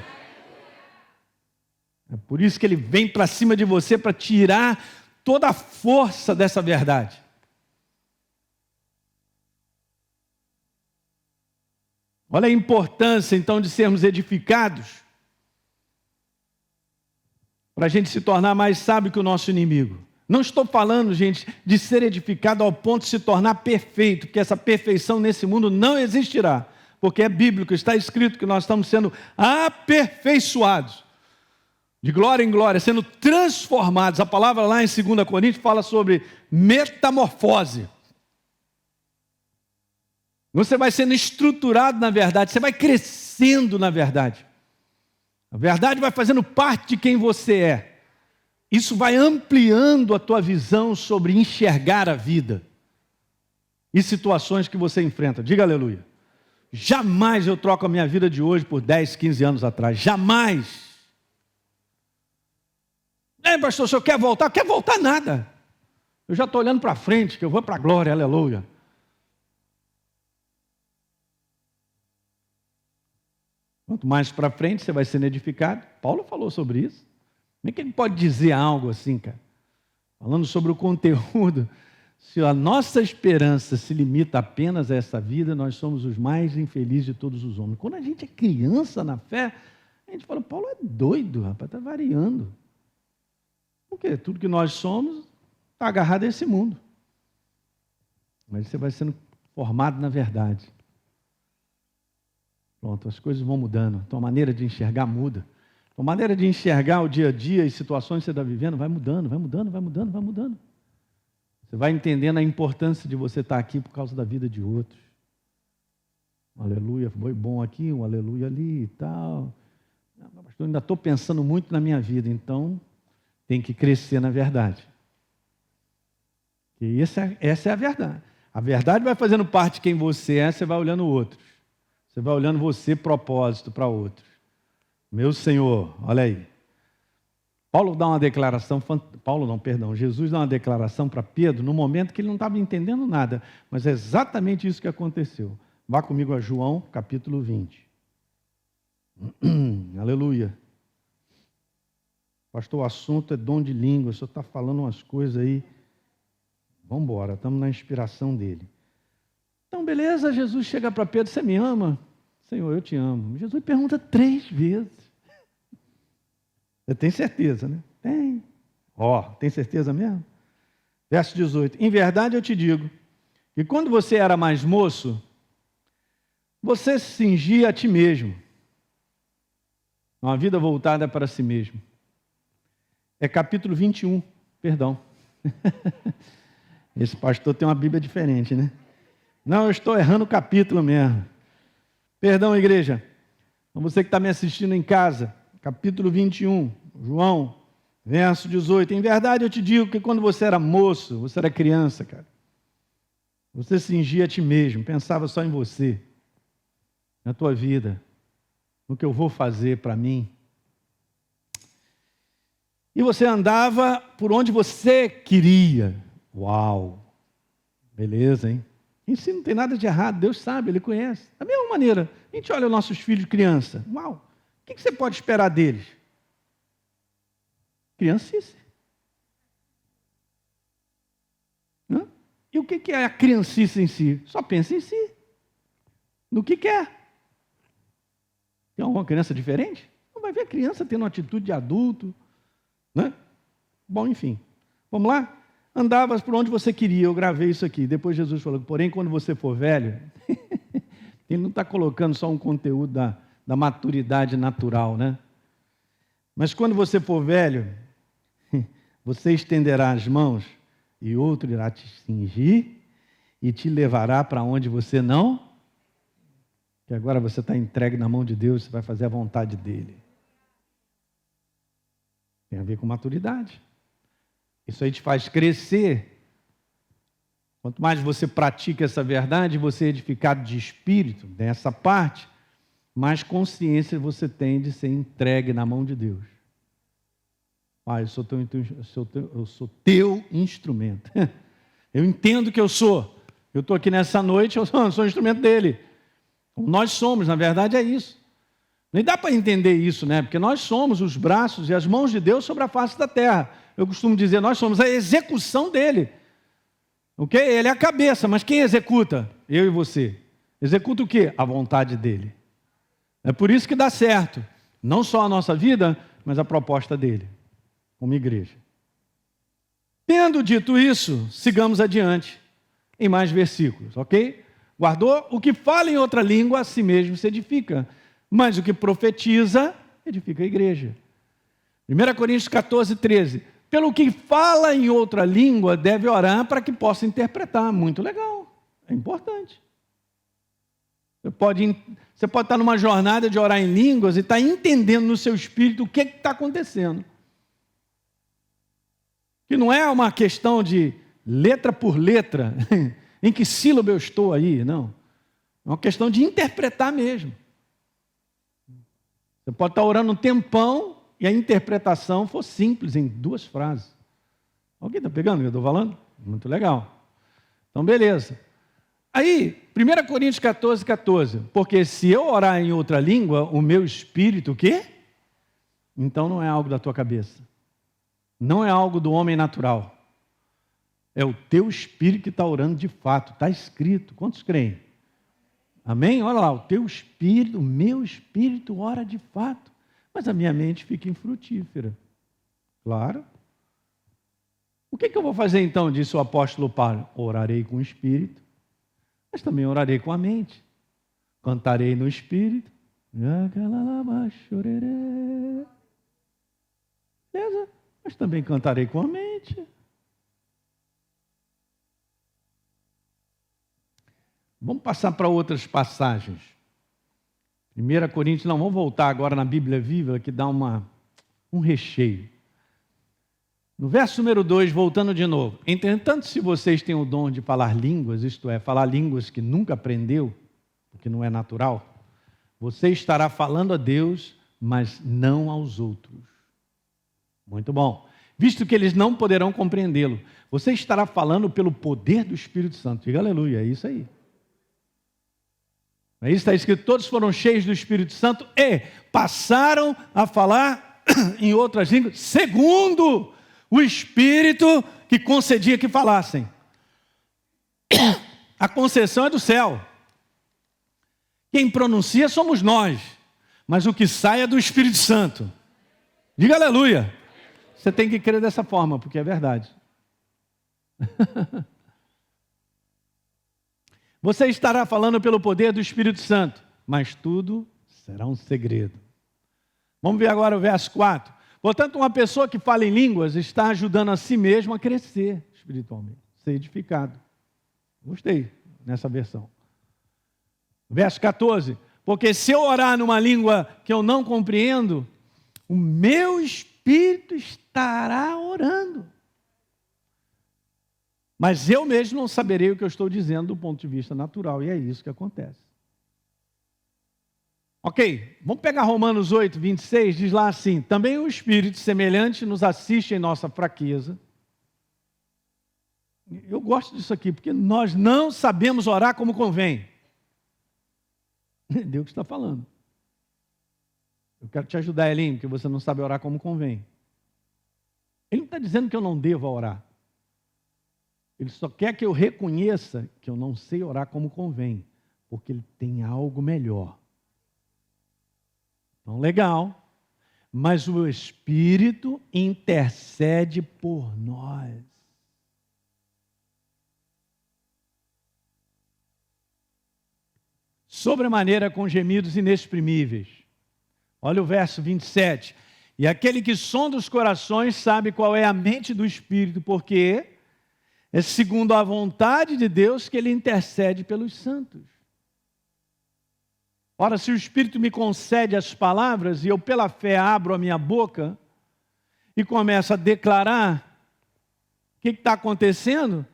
É por isso que ele vem para cima de você para tirar toda a força dessa verdade. Olha a importância, então, de sermos edificados para a gente se tornar mais sábio que o nosso inimigo. Não estou falando, gente, de ser edificado ao ponto de se tornar perfeito, porque essa perfeição nesse mundo não existirá, porque é bíblico, está escrito que nós estamos sendo aperfeiçoados, de glória em glória, sendo transformados. A palavra lá em 2 Coríntios fala sobre metamorfose. Você vai sendo estruturado na verdade, você vai crescendo na verdade. A verdade vai fazendo parte de quem você é. Isso vai ampliando a tua visão sobre enxergar a vida e situações que você enfrenta. Diga aleluia. Jamais eu troco a minha vida de hoje por 10, 15 anos atrás. Jamais. Pastor, o senhor quer voltar? Não quer voltar nada. Eu já estou olhando para frente, que eu vou para a glória, aleluia. Quanto mais para frente você vai sendo edificado. Paulo falou sobre isso. Como é que ele pode dizer algo assim, cara? Falando sobre o conteúdo. Se a nossa esperança se limita apenas a essa vida, nós somos os mais infelizes de todos os homens. Quando a gente é criança na fé, a gente fala, Paulo é doido, rapaz, está variando. Porque tudo que nós somos está agarrado a esse mundo. Mas você vai sendo formado na verdade. Pronto, as coisas vão mudando. Tua maneira de enxergar muda. Tua maneira de enxergar o dia a dia e situações que você está vivendo vai mudando, vai mudando, vai mudando, vai mudando. Você vai entendendo a importância de você estar aqui por causa da vida de outros. Um aleluia, foi bom aqui, um aleluia ali e tal. Não, pastor, ainda estou pensando muito na minha vida, então tem que crescer na verdade. E essa é a verdade. A verdade vai fazendo parte de quem você é, você vai olhando outros. Você vai olhando você, propósito para outros. Meu Senhor, olha aí. Jesus dá uma declaração para Pedro no momento que ele não estava entendendo nada. Mas é exatamente isso que aconteceu. Vá comigo a João, capítulo 20. Aleluia. Pastor, o assunto é dom de língua. O senhor está falando umas coisas aí. Vamos embora, estamos na inspiração dele. Então, beleza, Jesus chega para Pedro, você me ama? Senhor, eu te amo. Jesus pergunta 3 vezes. Você tem certeza, né? Tem. Tem certeza mesmo? Verso 18. Em verdade eu te digo, que quando você era mais moço, você se cingia a ti mesmo. Uma vida voltada para si mesmo. É capítulo 21, perdão. Esse pastor tem uma Bíblia diferente, né? Não, eu estou errando o capítulo mesmo. Perdão, igreja. Então, você que está me assistindo em casa, capítulo 21, João, Verso 18. Em verdade eu te digo que quando você era moço, você era criança, cara, você cingia a ti mesmo, pensava só em você, na tua vida, no que eu vou fazer para mim. E você andava por onde você queria. Uau! Beleza, hein? Isso não tem nada de errado, Deus sabe, Ele conhece. Da mesma maneira, a gente olha os nossos filhos criança. Uau! O que você pode esperar deles? Criancice. Hã? E o que é a criancice em si? Só pensa em si. No que quer. Tem alguma criança diferente? Não vai ver a criança tendo uma atitude de adulto. Né? Bom, enfim. Vamos lá? Andavas por onde você queria, eu gravei isso aqui. Depois Jesus falou, porém, quando você for velho, ele não está colocando só um conteúdo da maturidade natural, né? Mas quando você for velho, você estenderá as mãos e outro irá te cingir e te levará para onde você não, que agora você está entregue na mão de Deus, você vai fazer a vontade dele. Tem a ver com maturidade. Isso aí te faz crescer. Quanto mais você pratica essa verdade, você é edificado de espírito, nessa parte, mais consciência você tem de ser entregue na mão de Deus. Pai, eu sou teu instrumento. Eu entendo que eu sou. Eu estou aqui nessa noite, eu sou instrumento dele. Nós somos, na verdade é isso. Nem dá para entender isso, né? Porque nós somos os braços e as mãos de Deus sobre a face da terra. Eu costumo dizer, nós somos a execução dele. Ok? Ele é a cabeça, mas quem executa? Eu e você. Executa o quê? A vontade dele. É por isso que dá certo. Não só a nossa vida, mas a proposta dele, como igreja. Tendo dito isso, sigamos adiante em mais versículos, ok? Guardou? O que fala em outra língua, a si mesmo se edifica. Mas o que profetiza, edifica a igreja. 1 Coríntios 14, 13. Pelo que fala em outra língua, deve orar para que possa interpretar. Muito legal, é importante. Você pode estar numa jornada de orar em línguas e estar entendendo no seu espírito o que está acontecendo. Que não é uma questão de letra por letra, em que sílaba eu estou aí, não. É uma questão de interpretar mesmo. Você pode estar orando um tempão e a interpretação for simples, em 2 frases. Alguém está pegando o que eu estou falando? Muito legal. Então, beleza. Aí, 1 Coríntios 14, 14. Porque se eu orar em outra língua, o meu espírito, o quê? Então não é algo da tua cabeça. Não é algo do homem natural. É o teu espírito que está orando de fato. Está escrito. Quantos creem? Amém? Olha lá, o teu espírito, o meu espírito ora de fato. Mas a minha mente fica infrutífera. Claro. O que eu vou fazer então, disse o apóstolo Paulo? Orarei com o espírito, mas também orarei com a mente. Cantarei no espírito. Beleza? Mas também cantarei com a mente. Vamos passar para outras passagens. 1 Coríntios, não, vamos voltar agora na Bíblia Viva, que dá um recheio. No verso número 2, voltando de novo. Entretanto, se vocês têm o dom de falar línguas, isto é, falar línguas que nunca aprendeu, porque não é natural, você estará falando a Deus, mas não aos outros. Muito bom. Visto que eles não poderão compreendê-lo, você estará falando pelo poder do Espírito Santo. Diga aleluia, é isso aí. Aí está escrito, todos foram cheios do Espírito Santo e passaram a falar em outras línguas, segundo o Espírito que concedia que falassem. A concessão é do céu. Quem pronuncia somos nós, mas o que sai é do Espírito Santo. Diga aleluia. Você tem que crer dessa forma, porque é verdade. Você estará falando pelo poder do Espírito Santo, mas tudo será um segredo. Vamos ver agora o verso 4. Portanto, uma pessoa que fala em línguas está ajudando a si mesma a crescer espiritualmente, ser edificado. Gostei nessa versão. Verso 14. Porque se eu orar numa língua que eu não compreendo, o meu espírito Espírito estará orando. Mas eu mesmo não saberei o que eu estou dizendo do ponto de vista natural, e é isso que acontece. Ok, vamos pegar Romanos 8, 26, diz lá assim: também o Espírito semelhante nos assiste em nossa fraqueza. Eu gosto disso aqui, porque nós não sabemos orar como convém. Deus que está falando. Eu quero te ajudar, Elim, porque você não sabe orar como convém. Ele não está dizendo que eu não devo orar. Ele só quer que eu reconheça que eu não sei orar como convém, porque ele tem algo melhor. Então, legal. Mas o Espírito intercede por nós. Sobremaneira com gemidos inexprimíveis. Olha o verso 27. E aquele que sonda os corações sabe qual é a mente do Espírito, porque é segundo a vontade de Deus que ele intercede pelos santos. Ora, se o Espírito me concede as palavras e eu pela fé abro a minha boca e começo a declarar, o que está acontecendo?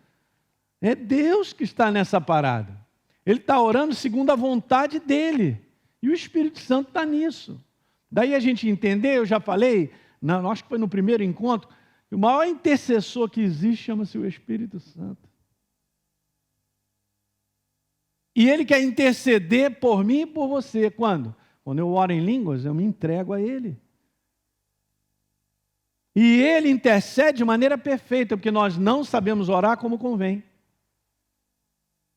É Deus que está nessa parada. Ele está orando segundo a vontade dele. E o Espírito Santo está nisso. Daí a gente entender, eu já falei, acho que foi no primeiro encontro, que o maior intercessor que existe chama-se o Espírito Santo. E ele quer interceder por mim e por você. Quando? Quando eu oro em línguas, eu me entrego a ele. E ele intercede de maneira perfeita, porque nós não sabemos orar como convém.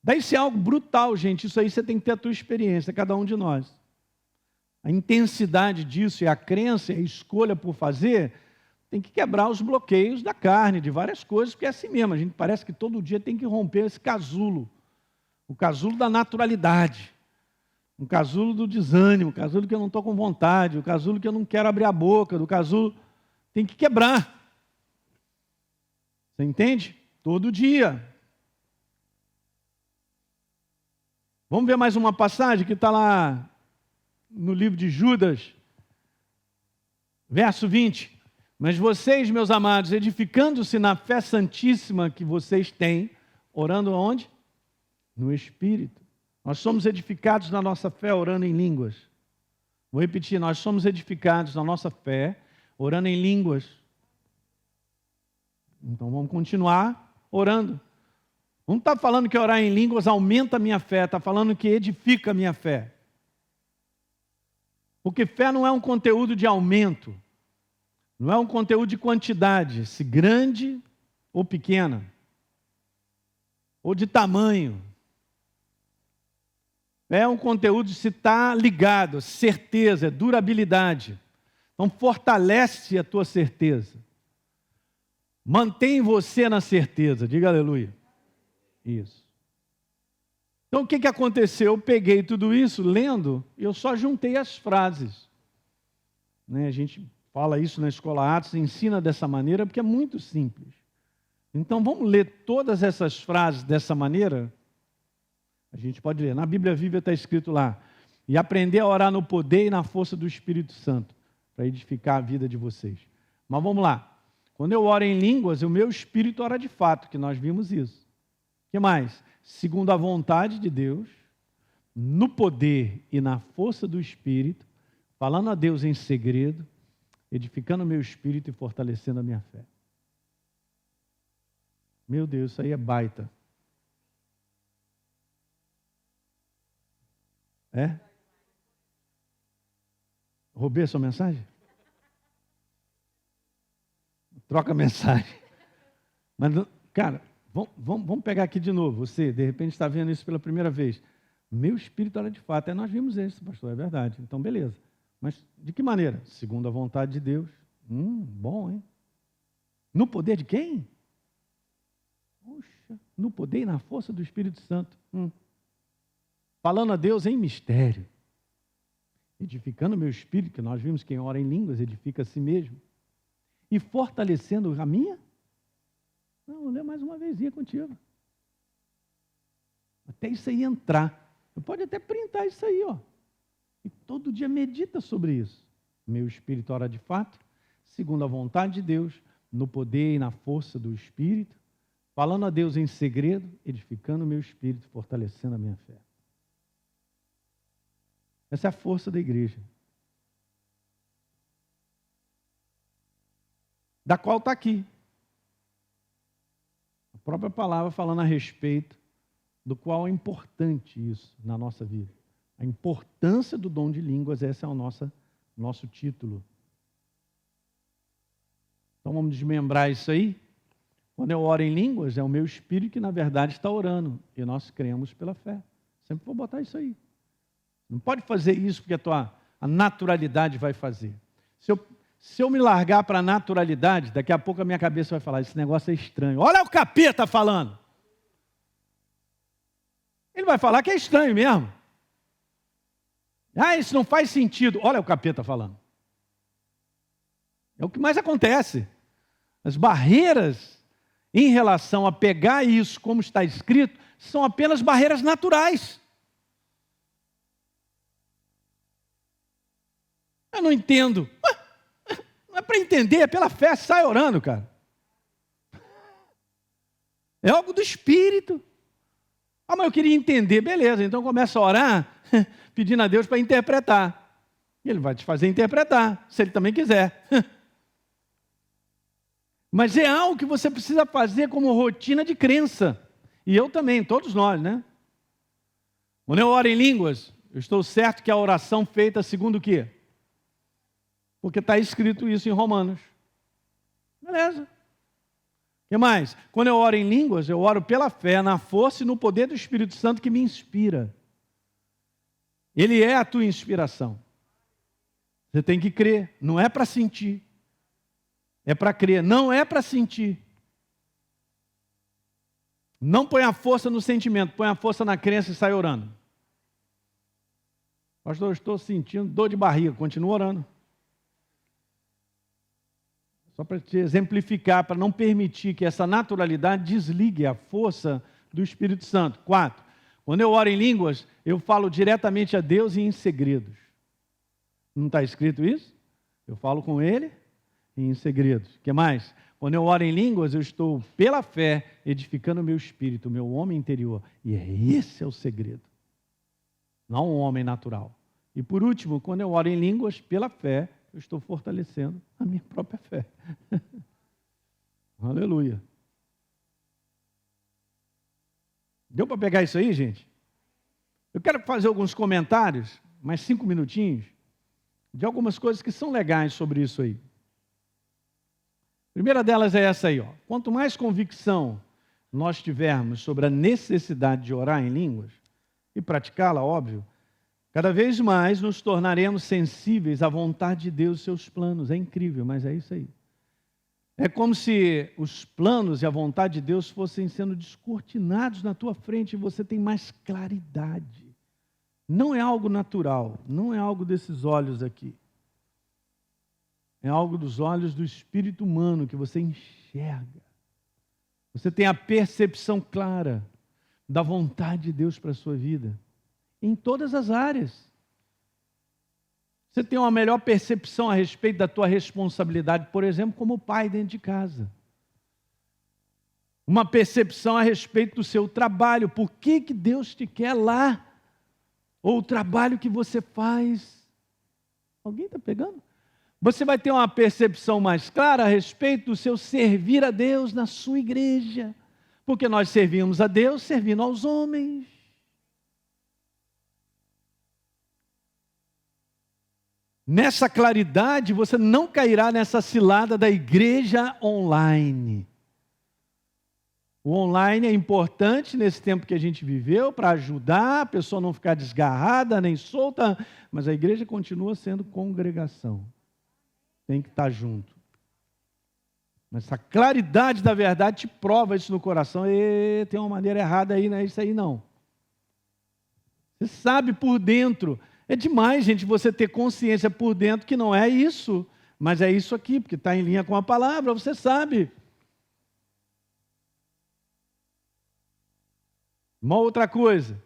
Daí isso é algo brutal, gente. Isso aí você tem que ter a tua experiência, cada um de nós. A intensidade disso e a crença e a escolha por fazer tem que quebrar os bloqueios da carne, de várias coisas, porque é assim mesmo. A gente parece que todo dia tem que romper esse casulo. O casulo da naturalidade. O casulo do desânimo, o casulo que eu não estou com vontade, o casulo que eu não quero abrir a boca, do casulo tem que quebrar. Você entende? Todo dia. Vamos ver mais uma passagem que está lá no livro de Judas, verso 20. Mas vocês, meus amados, edificando-se na fé santíssima que vocês têm, orando onde? No Espírito. Nós somos edificados na nossa fé orando em línguas. Vou repetir, nós somos edificados na nossa fé orando em línguas. Então vamos continuar orando. Não está falando que orar em línguas aumenta a minha fé, está falando que edifica a minha fé. Porque fé não é um conteúdo de aumento, não é um conteúdo de quantidade, se grande ou pequena, ou de tamanho. É um conteúdo de se estar ligado, certeza, durabilidade. Então fortalece a tua certeza. Mantém você na certeza, diga aleluia. Isso. Então o que aconteceu? Eu peguei tudo isso, lendo, e eu só juntei as frases. A gente fala isso na Escola Atos, ensina dessa maneira, porque é muito simples. Então vamos ler todas essas frases dessa maneira? A gente pode ler. Na Bíblia Viva está escrito lá: e aprender a orar no poder e na força do Espírito Santo, para edificar a vida de vocês. Mas vamos lá. Quando eu oro em línguas, o meu espírito ora de fato, que nós vimos isso. O que mais? Segundo a vontade de Deus, no poder e na força do Espírito, falando a Deus em segredo, edificando o meu espírito e fortalecendo a minha fé. Meu Deus, isso aí é baita. É? Roubei a sua mensagem? Troca a mensagem. Mas, cara, vamos pegar aqui de novo. Você, de repente, está vendo isso pela primeira vez. Meu espírito era de fato. Nós vimos isso, pastor, é verdade. Então, beleza. Mas de que maneira? Segundo a vontade de Deus. Bom, hein? No poder de quem? Puxa, no poder e na força do Espírito Santo. Falando a Deus em mistério. Edificando o meu espírito, que nós vimos que quem ora em línguas edifica a si mesmo. E fortalecendo a minha? Não, vou ler mais uma vezinha contigo. Até isso aí entrar. Você pode até printar isso aí, ó. E todo dia medita sobre isso. Meu espírito ora de fato, segundo a vontade de Deus, no poder e na força do Espírito, falando a Deus em segredo, edificando o meu espírito, fortalecendo a minha fé. Essa é a força da igreja, da qual está aqui. A própria palavra falando a respeito do qual é importante isso na nossa vida. A importância do dom de línguas, esse é o nosso título. Então vamos desmembrar isso aí. Quando eu oro em línguas, é o meu espírito que na verdade está orando. E nós cremos pela fé. Sempre vou botar isso aí. Não pode fazer isso porque a naturalidade vai fazer. Se eu me largar para a naturalidade, daqui a pouco a minha cabeça vai falar, esse negócio é estranho. Olha o capeta falando. Ele vai falar que é estranho mesmo. Ah, isso não faz sentido. Olha o capeta falando. É o que mais acontece. As barreiras em relação a pegar isso como está escrito são apenas barreiras naturais. Eu não entendo. Não é para entender, é pela fé, sai orando, cara. É algo do Espírito. Ah, mas eu queria entender. Beleza, então começa a orar, pedindo a Deus para interpretar. E Ele vai te fazer interpretar, se Ele também quiser. Mas é algo que você precisa fazer como rotina de crença. E eu também, todos nós, né? Quando eu oro em línguas, eu estou certo que a oração feita segundo o quê? Porque está escrito isso em Romanos. Beleza. O que mais? Quando eu oro em línguas, eu oro pela fé, na força e no poder do Espírito Santo que me inspira. Ele é a tua inspiração. Você tem que crer, não é para sentir. É para crer, não é para sentir. Não põe a força no sentimento, põe a força na crença e sai orando. Pastor, eu estou sentindo dor de barriga, continua orando. Só para te exemplificar, para não permitir que essa naturalidade desligue a força do Espírito Santo. 4. Quando eu oro em línguas, eu falo diretamente a Deus e em segredos. Não está escrito isso? Eu falo com Ele e em segredos. O que mais? Quando eu oro em línguas, eu estou, pela fé, edificando o meu espírito, o meu homem interior. E esse é o segredo. Não um homem natural. E por último, quando eu oro em línguas, pela fé, eu estou fortalecendo a minha própria fé. Aleluia. Deu para pegar isso aí, gente? Eu quero fazer alguns comentários, mais 5 minutinhos, de algumas coisas que são legais sobre isso aí. A primeira delas é essa aí, ó. Quanto mais convicção nós tivermos sobre a necessidade de orar em línguas e praticá-la, óbvio, cada vez mais nos tornaremos sensíveis à vontade de Deus e seus planos. É incrível, mas é isso aí. É como se os planos e a vontade de Deus fossem sendo descortinados na tua frente e você tem mais claridade. Não é algo natural, não é algo desses olhos aqui. É algo dos olhos do espírito humano que você enxerga. Você tem a percepção clara da vontade de Deus para a sua vida. Em todas as áreas. Você tem uma melhor percepção a respeito da tua responsabilidade, por exemplo, como pai dentro de casa. Uma percepção a respeito do seu trabalho. Por que Deus te quer lá? Ou o trabalho que você faz. Alguém está pegando? Você vai ter uma percepção mais clara a respeito do seu servir a Deus na sua igreja. Porque nós servimos a Deus servindo aos homens. Nessa claridade, você não cairá nessa cilada da igreja online. O online é importante nesse tempo que a gente viveu para ajudar a pessoa a não ficar desgarrada nem solta, mas a igreja continua sendo congregação. Tem que estar junto. Mas essa claridade da verdade te prova isso no coração. E tem uma maneira errada aí, não é isso aí não. Você sabe por dentro. É demais, gente, você ter consciência por dentro que não é isso, mas é isso aqui, porque está em linha com a palavra, você sabe. Uma outra coisa,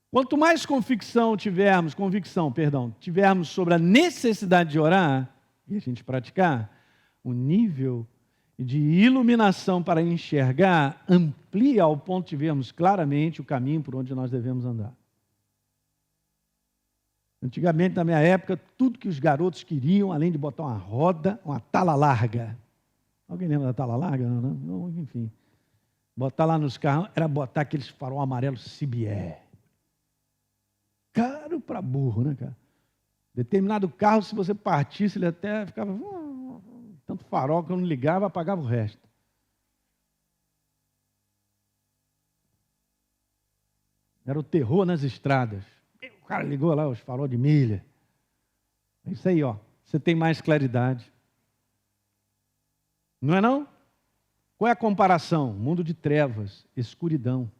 quanto mais tivermos sobre a necessidade de orar, e a gente praticar, o nível de iluminação para enxergar amplia ao ponto de vermos claramente o caminho por onde nós devemos andar. Antigamente, na minha época, tudo que os garotos queriam, além de botar uma roda, uma tala larga. Alguém lembra da tala larga? Não, enfim. Botar lá nos carros, era botar aqueles farol amarelo Cibié. Caro para burro, né, cara? Determinado carro, se você partisse, ele até ficava... tanto farol que eu não ligava, apagava o resto. Era o terror nas estradas. O cara ligou lá os farol de milha. É isso aí, ó. Você tem mais claridade. Não é não? Qual é a comparação? Mundo de trevas, escuridão.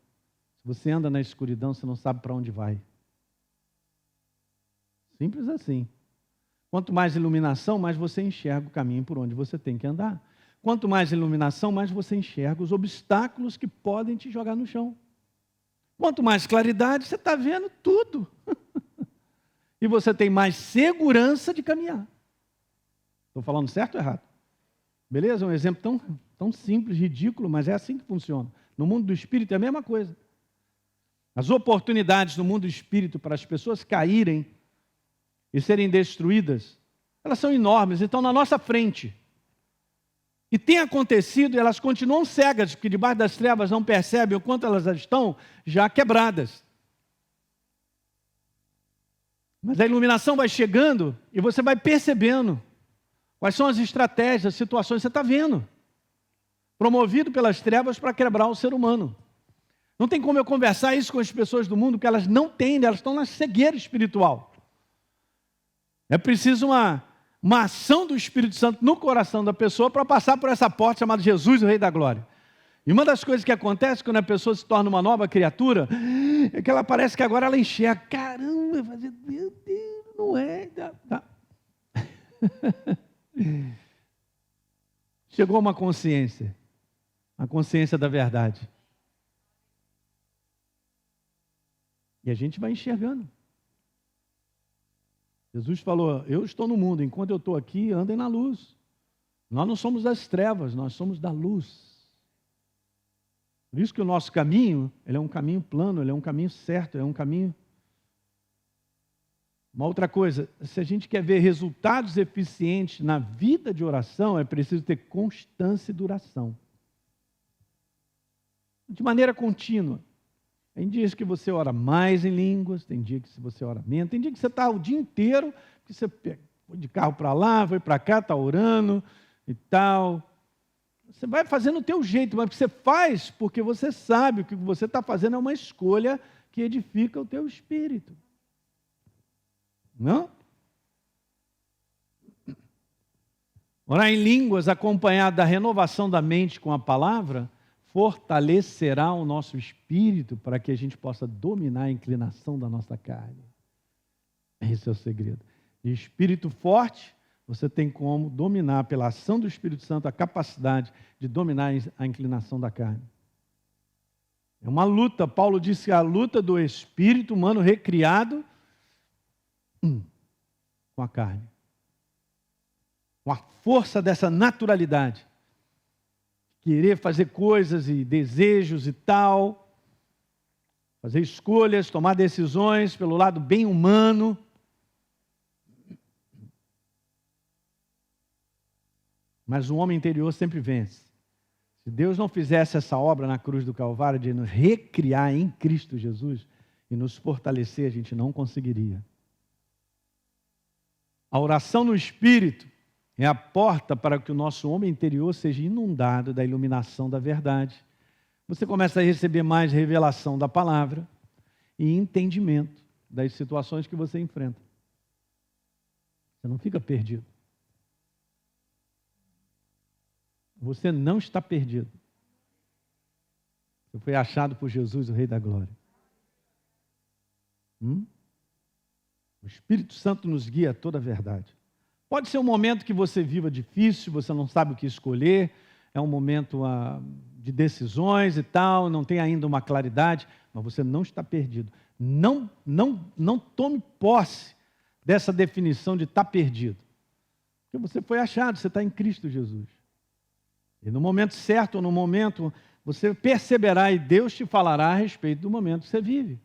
Se você anda na escuridão, você não sabe para onde vai. Simples assim. Quanto mais iluminação, mais você enxerga o caminho por onde você tem que andar. Quanto mais iluminação, mais você enxerga os obstáculos que podem te jogar no chão. Quanto mais claridade, você está vendo tudo. E você tem mais segurança de caminhar. Estou falando certo ou errado? Beleza? Um exemplo tão simples, ridículo, mas é assim que funciona. No mundo do espírito é a mesma coisa. As oportunidades no mundo do espírito para as pessoas caírem e serem destruídas, elas são enormes, estão na nossa frente. E tem acontecido, e elas continuam cegas, porque debaixo das trevas não percebem o quanto elas estão já quebradas. Mas a iluminação vai chegando e você vai percebendo quais são as estratégias, as situações que você está vendo. Promovido pelas trevas para quebrar o ser humano. Não tem como eu conversar isso com as pessoas do mundo, que elas não têm, elas estão na cegueira espiritual. É preciso uma ação do Espírito Santo no coração da pessoa para passar por essa porta chamada Jesus, o Rei da Glória. E uma das coisas que acontece quando a pessoa se torna uma nova criatura é que ela parece que agora ela enxerga. Caramba, meu Deus, não é? Tá. Chegou uma consciência, a consciência da verdade. E a gente vai enxergando. Jesus falou, eu estou no mundo, enquanto eu estou aqui, andem na luz. Nós não somos das trevas, nós somos da luz. Por isso que o nosso caminho, ele é um caminho plano, ele é um caminho certo, é um caminho... Uma outra coisa, se a gente quer ver resultados eficientes na vida de oração, é preciso ter constância e duração. De maneira contínua. Tem dias que você ora mais em línguas, tem dia que você ora menos, tem dia que você está o dia inteiro, que você foi de carro para lá, foi para cá, está orando e tal. Você vai fazendo o teu jeito, mas você faz porque você sabe que o que você está fazendo é uma escolha que edifica o teu espírito. Não? Orar em línguas acompanhado da renovação da mente com a palavra fortalecerá o nosso espírito para que a gente possa dominar a inclinação da nossa carne. Esse é o segredo. De espírito forte, você tem como dominar, pela ação do Espírito Santo, a capacidade de dominar a inclinação da carne. É uma luta. Paulo disse que a luta do espírito humano recriado com a carne. Com a força dessa naturalidade. Querer fazer coisas e desejos e tal, fazer escolhas, tomar decisões pelo lado bem humano. Mas o homem interior sempre vence. Se Deus não fizesse essa obra na cruz do Calvário de nos recriar em Cristo Jesus e nos fortalecer, a gente não conseguiria. A oração no Espírito é a porta para que o nosso homem interior seja inundado da iluminação da verdade. Você começa a receber mais revelação da palavra e entendimento das situações que você enfrenta. Você não fica perdido. Você não está perdido. Você foi achado por Jesus, o Rei da Glória. O Espírito Santo nos guia a toda a verdade. Pode ser um momento que você viva difícil, você não sabe o que escolher, é um momento de decisões e tal, não tem ainda uma claridade, mas você não está perdido. Não tome posse dessa definição de estar perdido. Porque você foi achado, você está em Cristo Jesus. E no momento certo, ou no momento, você perceberá e Deus te falará a respeito do momento que você vive.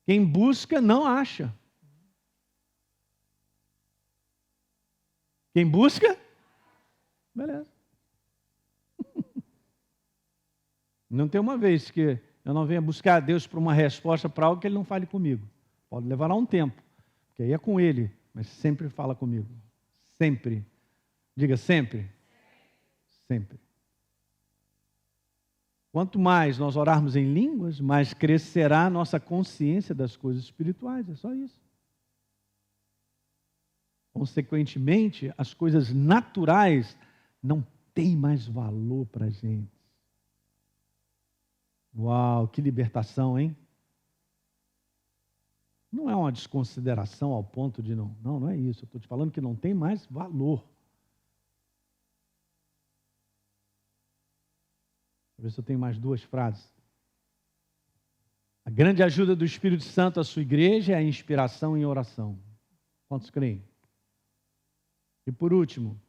Quem busca, não acha. Quem busca, beleza. Não tem uma vez que eu não venha buscar a Deus para uma resposta para algo que Ele não fale comigo. Pode levar um tempo, porque aí é com Ele, mas sempre fala comigo. Sempre. Diga sempre. Sempre. Quanto mais nós orarmos em línguas, mais crescerá a nossa consciência das coisas espirituais. É só isso. Consequentemente, as coisas naturais não têm mais valor para a gente. Uau, que libertação, hein? Não é uma desconsideração ao ponto de não. Não é isso. Eu estou te falando que não tem mais valor. Deixa eu ver se eu tenho mais 2 frases. A grande ajuda do Espírito Santo à sua igreja é a inspiração em oração. Quantos creem? E por último,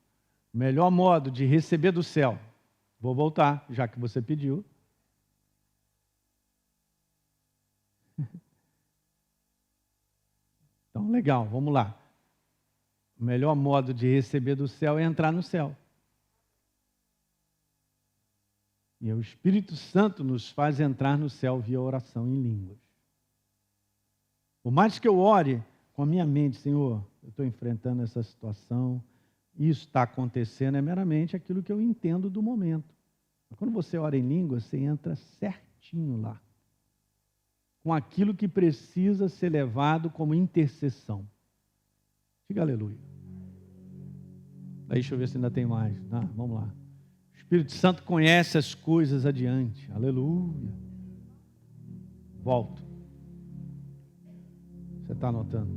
o melhor modo de receber do céu. Vou voltar, já que você pediu. Então, legal, vamos lá. O melhor modo de receber do céu é entrar no céu. E o Espírito Santo nos faz entrar no céu via oração em línguas. Por mais que eu ore com a minha mente, Senhor, eu estou enfrentando essa situação, isso está acontecendo, é meramente aquilo que eu entendo do momento. Mas quando você ora em línguas, você entra certinho lá, com aquilo que precisa ser levado como intercessão. Diga aleluia. Deixa eu ver se ainda tem mais. Vamos lá. O Espírito Santo conhece as coisas adiante. Aleluia. Volto. Você está anotando?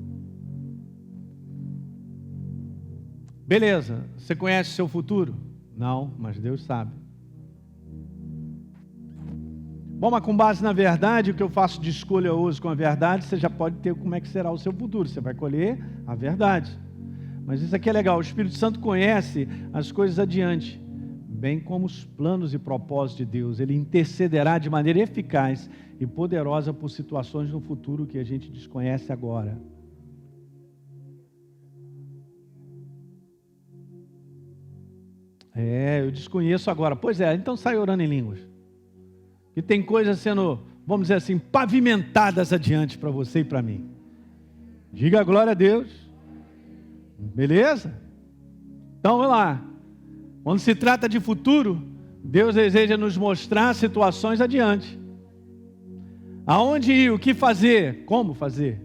Beleza. Você conhece o seu futuro? Não, mas Deus sabe. Bom, mas com base na verdade, o que eu faço de escolha hoje com a verdade, você já pode ter como é que será o seu futuro. Você vai colher a verdade. Mas isso aqui é legal. O Espírito Santo conhece as coisas adiante, bem como os planos e propósitos de Deus. Ele intercederá de maneira eficaz e poderosa por situações no futuro que a gente desconhece agora. Eu desconheço agora. Pois é, então sai orando em línguas. E tem coisas sendo, vamos dizer assim, pavimentadas adiante para você e para mim. Diga a glória a Deus. Beleza? Então vamos lá. Quando se trata de futuro, Deus deseja nos mostrar situações adiante. Aonde ir, o que fazer, como fazer.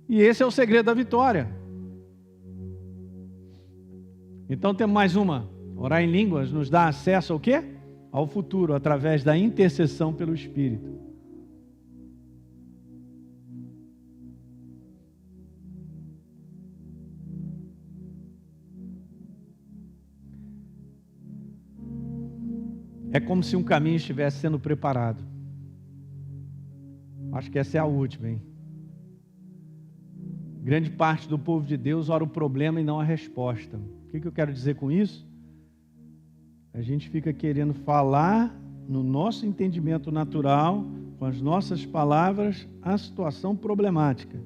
E esse é o segredo da vitória. Então temos mais uma. Orar em línguas nos dá acesso ao quê? Ao futuro, através da intercessão pelo Espírito. É como se um caminho estivesse sendo preparado. Acho que essa é a última, hein? Grande parte do povo de Deus ora o problema e não a resposta. O que eu quero dizer com isso? A gente fica querendo falar no nosso entendimento natural, com as nossas palavras, a situação problemática.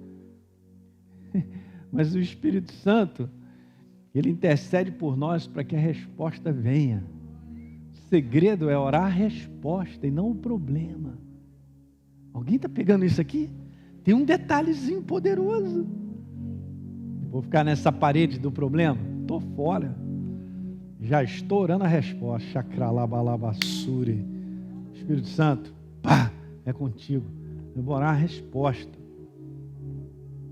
Mas o Espírito Santo, ele intercede por nós para que a resposta venha. O segredo é orar a resposta e não o problema. Alguém está pegando isso aqui? Tem um detalhezinho poderoso. Vou ficar nessa parede do problema? Estou fora. Já estou orando a resposta. Chakralabalabassuri. Espírito Santo, pá, é contigo. Eu vou orar a resposta.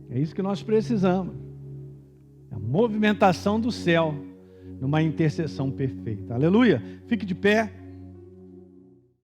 É isso que nós precisamos. É a movimentação do céu numa intercessão perfeita. Aleluia. Fique de pé.